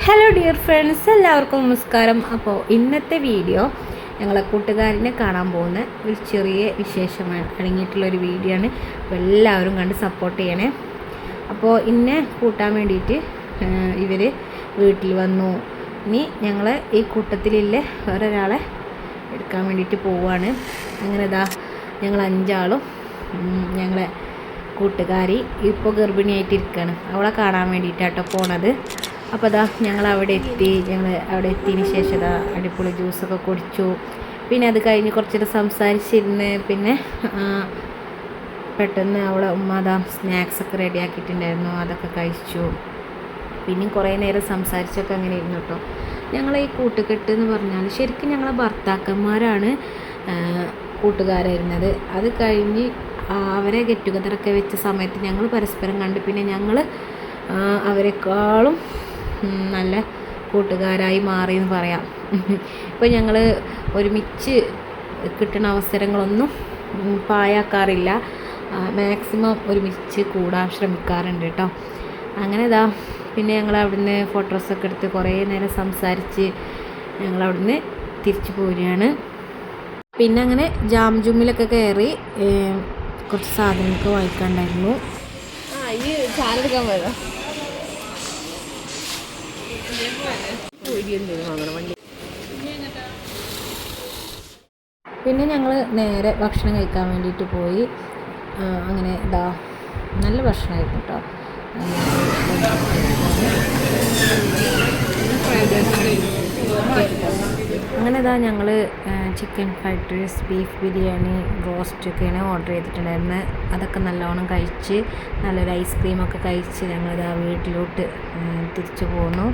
Hello dear friends, എല്ലാവർക്കും നമസ്കാരം. അപ്പോൾ ഇന്നത്തെ വീഡിയോ ഞങ്ങളെ കൂട്ടുകാരനെ കാണാൻ പോകുന്ന ഒരു ചെറിയ വിശേഷമാണ് അടങ്ങിയിട്ടുള്ളൊരു വീഡിയോ ആണ്. അപ്പോൾ എല്ലാവരും കണ്ട് സപ്പോർട്ട് ചെയ്യണേ. അപ്പോൾ ഇന്നെ കൂട്ടാൻ വേണ്ടിയിട്ട് ഇവർ വീട്ടിൽ വന്നു. ഇനി ഞങ്ങൾ ഈ കൂട്ടത്തിലില്ല വേറൊരാളെ എടുക്കാൻ വേണ്ടിയിട്ട് പോവുകയാണ്. അങ്ങനെ ഇതാ ഞങ്ങൾ 5 ആളും ഞങ്ങളെ കൂട്ടുകാരി ഇപ്പോൾ ഗർഭിണിയായിട്ടിരിക്കുകയാണ്. അവളെ കാണാൻ വേണ്ടിയിട്ടാട്ടോ പോണത്. അപ്പോൾ അതാ ഞങ്ങൾ അവിടെ എത്തിയതിന് ശേഷം അതാ അടിപൊളി ജ്യൂസൊക്കെ കുടിച്ചു. പിന്നെ അത് കഴിഞ്ഞ് കുറച്ചേരം സംസാരിച്ചിരുന്ന് പിന്നെ പെട്ടെന്ന് അവളെ ഉമ്മ അതാ സ്നാക്സൊക്കെ റെഡിയാക്കിയിട്ടുണ്ടായിരുന്നു, അതൊക്കെ കഴിച്ചു. പിന്നെ കുറേ നേരം സംസാരിച്ചൊക്കെ അങ്ങനെ ഇരുന്നു കേട്ടോ. ഞങ്ങളെ ഈ കൂട്ടുകെട്ട് എന്ന് പറഞ്ഞാൽ ശരിക്കും ഞങ്ങളെ ഭർത്താക്കന്മാരാണ് കൂട്ടുകാരായിരുന്നത്. അത് കഴിഞ്ഞ് അവരെ ഗെറ്റ് ടുഗദറൊക്കെ വെച്ച സമയത്ത് ഞങ്ങൾ പരസ്പരം കണ്ട് പിന്നെ ഞങ്ങൾ അവരെക്കാളും നല്ല കൂട്ടുകാരായി മാറി എന്ന് പറയാം. ഇപ്പോൾ ഞങ്ങൾ ഒരുമിച്ച് കിട്ടുന്ന അവസരങ്ങളൊന്നും പാഴാക്കാറില്ല, മാക്സിമം ഒരുമിച്ച് കൂടാൻ ശ്രമിക്കാറുണ്ട് കേട്ടോ. അങ്ങനെ ഇതാ പിന്നെ ഞങ്ങൾ അവിടുന്ന് ഫോട്ടോസൊക്കെ എടുത്ത് കുറേ നേരം സംസാരിച്ച് ഞങ്ങളവിടുന്ന് തിരിച്ചു പോരുകയാണ്. പിന്നെ അങ്ങനെ ജാം ജുമ്മിലൊക്കെ കയറി കുറച്ച് സാധനങ്ങളൊക്കെ വാങ്ങിക്കാണ്ടായിരുന്നു. ചാനെടുക്കാൻ പോയതാ. പിന്നെ ഞങ്ങൾ നേരെ ഭക്ഷണം കഴിക്കാൻ വേണ്ടിയിട്ട് പോയി. അങ്ങനെ ഇതാ നല്ല ഭക്ഷണമായിരുന്നു കേട്ടോ. അങ്ങനെ ഇതാ ഞങ്ങൾ chicken fried rice, beef biryani, റോസ്റ്റൊക്കെയാണ് ഓർഡർ ചെയ്തിട്ടുണ്ടായിരുന്നത്. അതൊക്കെ നല്ലോണം കഴിച്ച് നല്ലൊരു ഐസ്ക്രീമൊക്കെ കഴിച്ച് ഞങ്ങളിതാ വീട്ടിലോട്ട് തിരിച്ചു പോന്നു.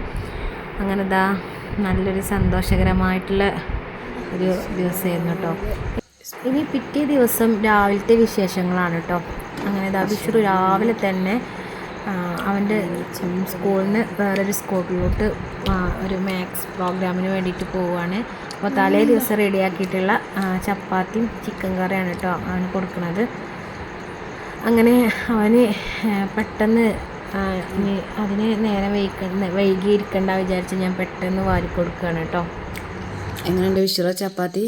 അങ്ങനെ ഇതാ നല്ലൊരു സന്തോഷകരമായിട്ടുള്ള ഒരു ദിവസമായിരുന്നു കേട്ടോ. ഇനി പിറ്റേ ദിവസം രാവിലത്തെ വിശേഷങ്ങളാണ് കേട്ടോ. അങ്ങനെ ഇതാ വിഷു രാവിലെ തന്നെ അവൻ്റെ സ്കൂളിൽ നിന്ന് വേറൊരു സ്കൂളിലോട്ട് ഒരു മാത്സ് പ്രോഗ്രാമിന് വേണ്ടിയിട്ട് പോവുകയാണ്. അപ്പോൾ തലേ ദിവസം റെഡിയാക്കിയിട്ടുള്ള ചപ്പാത്തിയും ചിക്കൻ കറിയാണ് കേട്ടോ അവന് കൊടുക്കുന്നത്. അങ്ങനെ അവന് പെട്ടെന്ന് ഇനി അതിന് നേരം വൈകിയിരിക്കണ്ട വിചാരിച്ച് ഞാൻ പെട്ടെന്ന് വാരിക്കൊടുക്കുകയാണ് കേട്ടോ. എങ്ങനെയുണ്ട് വിഷുറ ചപ്പാത്തി?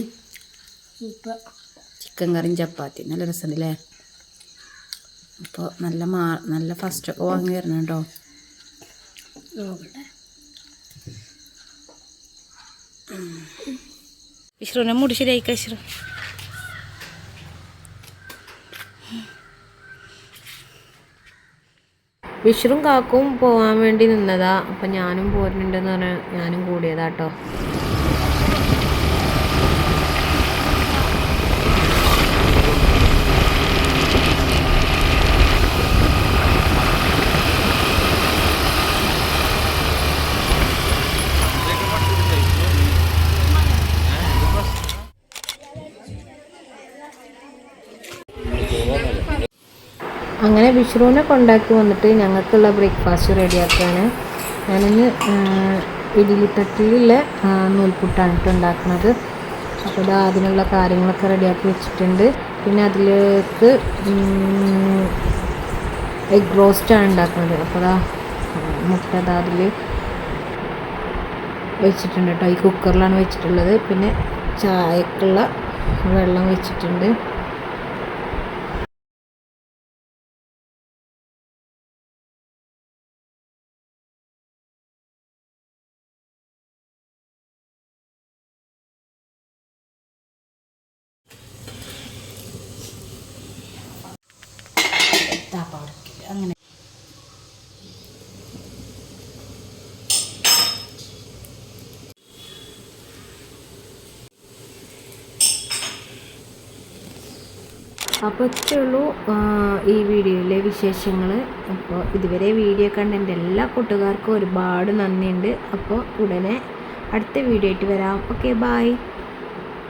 ചിക്കൻ കറിയും ചപ്പാത്തി നല്ല രസമുണ്ടല്ലേ. അപ്പോൾ നല്ല ഫസ്റ്റൊക്കെ വാങ്ങി വരണം കേട്ടോ. വിഷ്ണുവിനെ മുടി ശരിയായിക്ക. വിഷ്ണു വിഷുവും കാക്കും പോകാൻ വേണ്ടി നിന്നതാ. അപ്പം ഞാനും പോരുന്നുണ്ടെന്ന് പറഞ്ഞാൽ ഞാനും കൂടിയതാട്ടോ. അങ്ങനെ വിഷ്ണുവിനെ കൊണ്ടാക്കി വന്നിട്ട് ഞങ്ങൾക്കുള്ള ബ്രേക്ക്ഫാസ്റ്റ് റെഡിയാക്കുകയാണ്. ഞാനിന്ന് ഇഡ്ഡലിത്തട്ടിലുള്ള നൂൽപുട്ടാണ് ഉണ്ടാക്കുന്നത്. അപ്പോൾ ഇതാ അതിനുള്ള കാര്യങ്ങളൊക്കെ റെഡിയാക്കി വെച്ചിട്ടുണ്ട്. പിന്നെ അതിലേക്ക് എഗ് റോസ്റ്റാണ് ഉണ്ടാക്കുന്നത്. അപ്പോൾ ഇതാ മുട്ട അതിൽ വെച്ചിട്ടുണ്ട് കേട്ടോ. ഈ കുക്കറിലാണ് വെച്ചിട്ടുള്ളത്. പിന്നെ ചായക്കുള്ള വെള്ളം വെച്ചിട്ടുണ്ട്. അങ്ങനെ അപ്പോൾ ഇത്രയുള്ളൂ ഈ വീഡിയോയിലെ വിശേഷങ്ങൾ. അപ്പോൾ ഇതുവരെ വീഡിയോ കണ്ട എൻ്റെ എല്ലാ കൂട്ടുകാർക്കും ഒരുപാട് നന്ദിയുണ്ട്. അപ്പോൾ ഉടനെ അടുത്ത വീഡിയോ ആയിട്ട് വരാം. Okay, by.